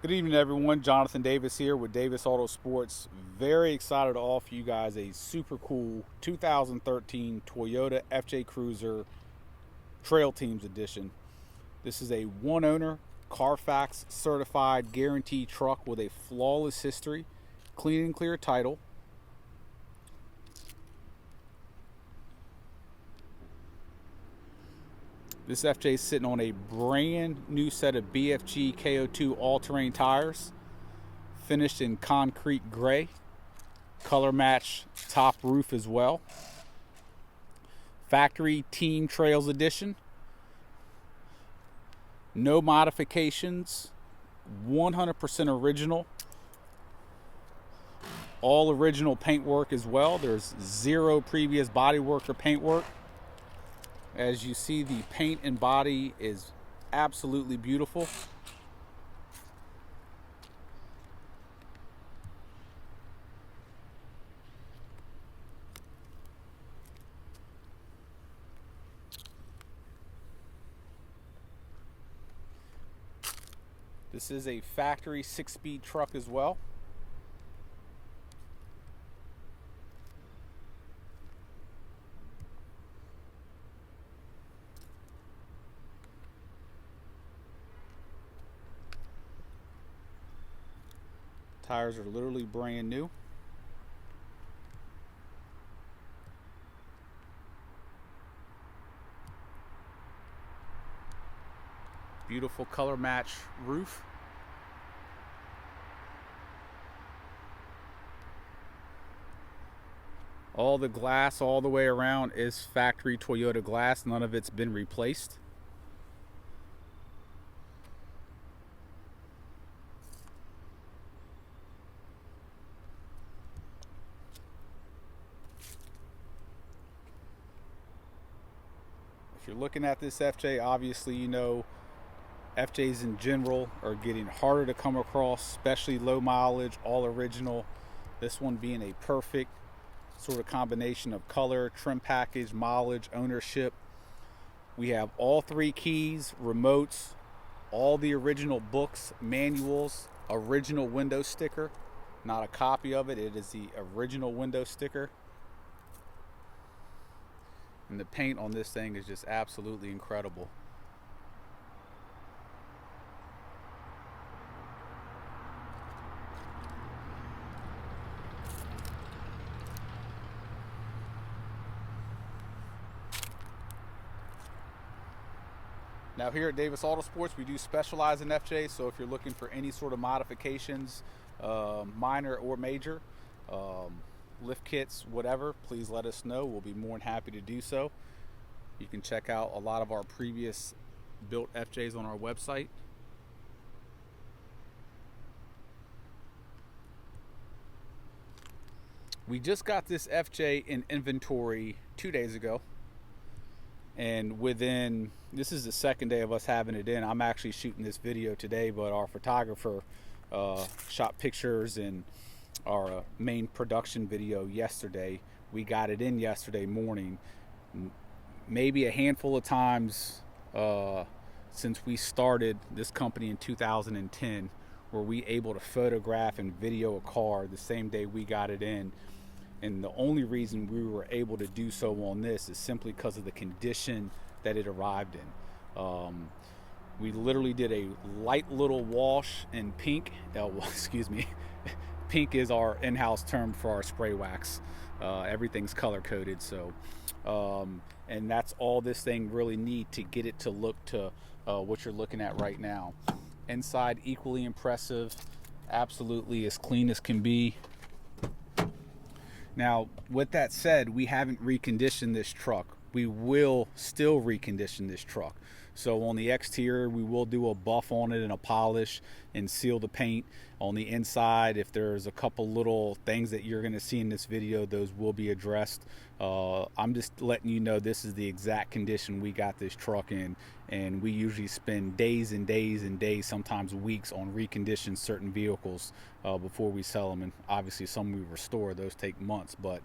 Good evening, everyone. Jonathan Davis here with Davis AutoSports. Very excited to offer you guys a super cool 2013 Toyota FJ Cruiser Trail Teams Edition. This is a one-owner, Carfax certified guaranteed truck with a flawless history, clean and clear title. This FJ is sitting on a brand new set of BFG KO2 all-terrain tires, finished in concrete gray, color match top roof as well. Factory Team Trails Edition. No modifications, 100% original. All original paintwork as well. There's zero previous bodywork or paintwork. As you see, the paint and body is absolutely beautiful. This is a factory 6-speed truck as well. Tires are literally brand new. Beautiful color match roof. All the glass all the way around is factory Toyota glass. None of it's been replaced. If you're looking at this FJ, obviously you know FJs in general are getting harder to come across, especially low mileage, all original. This one being a perfect sort of combination of color, trim package, mileage, ownership. We have all 3 keys, remotes, all the original books, manuals, original window sticker. Not a copy of it, it is the original window sticker. And the paint on this thing is just absolutely incredible. Now here at Davis AutoSports, we do specialize in FJ, so if you're looking for any sort of modifications, minor or major, lift kits, whatever, please let us know. We'll be more than happy to do so. You can check out a lot of our previous built FJs on our website. We just got this FJ in inventory 2 days ago. And this is the second day of us having it in. I'm actually shooting this video today, but our photographer shot pictures and our main production video yesterday. We got it in yesterday morning. Maybe a handful of times since we started this company in 2010 were we able to photograph and video a car the same day we got it in. And the only reason we were able to do so on this is simply because of the condition that it arrived in. We literally did a light little wash in pink. Excuse me. Pink is our in-house term for our spray wax. Everything's color coded, so and that's all this thing really need to get it to look to what you're looking at right now. Inside, equally impressive, absolutely as clean as can be. Now, with that said, we haven't reconditioned this truck. We will still recondition this truck. So on the exterior, we will do a buff on it and a polish and seal the paint. On the inside, if there's a couple little things that you're going to see in this video, those will be addressed. I'm just letting you know this is the exact condition we got this truck in, and we usually spend days and days and days, sometimes weeks, on recondition certain vehicles before we sell them. And obviously some we restore, those take months. But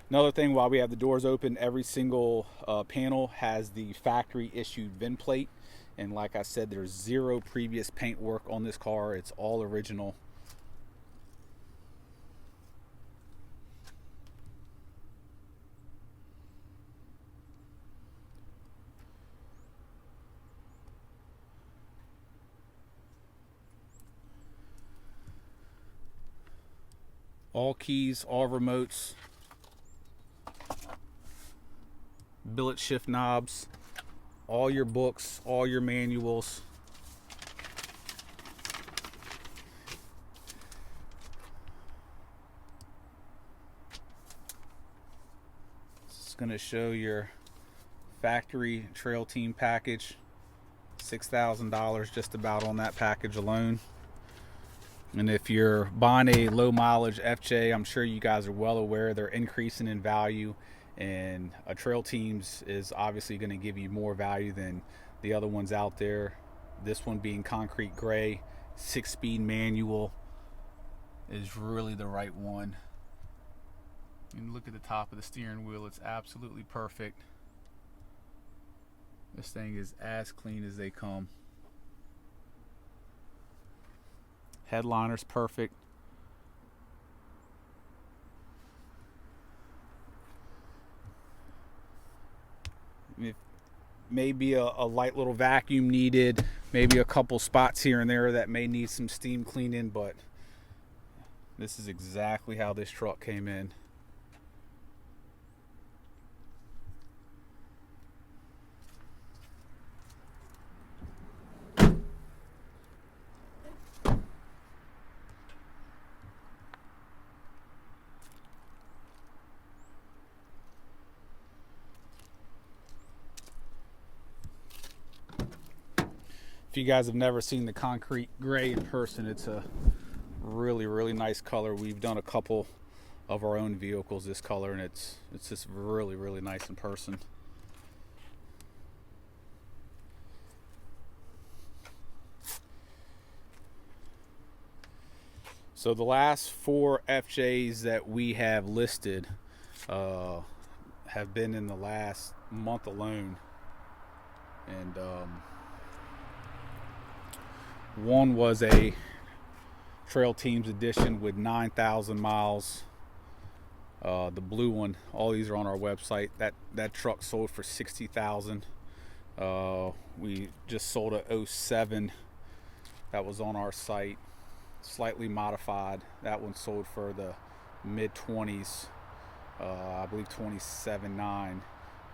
Another thing, while we have the doors open, every single panel has the factory issued VIN plate. And like I said, there's zero previous paint work on this car. It's all original. All keys, all remotes, billet shift knobs, all your books, all your manuals. It's going to show your factory trail team package. $6,000 just about on that package alone. And if you're buying a low mileage FJ, I'm sure you guys are well aware they're increasing in value, and a trail teams is obviously going to give you more value than the other ones out there. This one being concrete gray, 6-speed manual, is really the right one. And look at the top of the steering wheel, it's absolutely perfect. This thing is as clean as they come. Headliner's perfect. Maybe a light little vacuum needed, maybe a couple spots here and there that may need some steam cleaning, but this is exactly how this truck came in. If you guys have never seen the concrete gray in person, it's a really nice color. We've done a couple of our own vehicles this color, and it's just really nice in person. So the last 4 FJs that we have listed have been in the last month alone, and one was a Trail Teams edition with 9,000 miles. The blue one, all these are on our website. That truck sold for $60,000. We just sold a 07 that was on our site, slightly modified. That one sold for the mid-20s, I believe 27.9.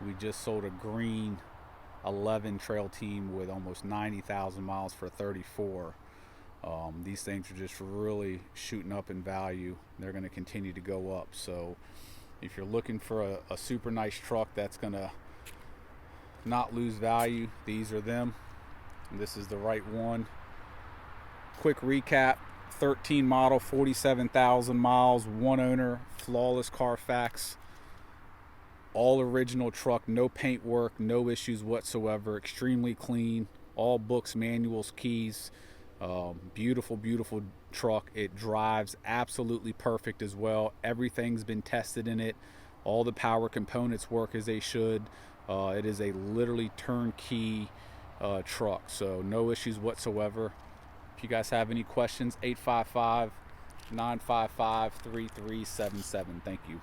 We just sold a green 11 Trail Team with almost 90,000 miles for 34. These things are just really shooting up in value. They're going to continue to go up. So if you're looking for a super nice truck that's going to not lose value, these are them. And this is the right one. Quick recap: 13 model, 47,000 miles, one owner, flawless Carfax. All original truck, no paint work, no issues whatsoever, extremely clean, all books, manuals, keys. Beautiful truck. It drives absolutely perfect as well. Everything's been tested in it. All the power components work as they should. It is a literally turnkey truck, so no issues whatsoever. If you guys have any questions, 855-955-3377. Thank you.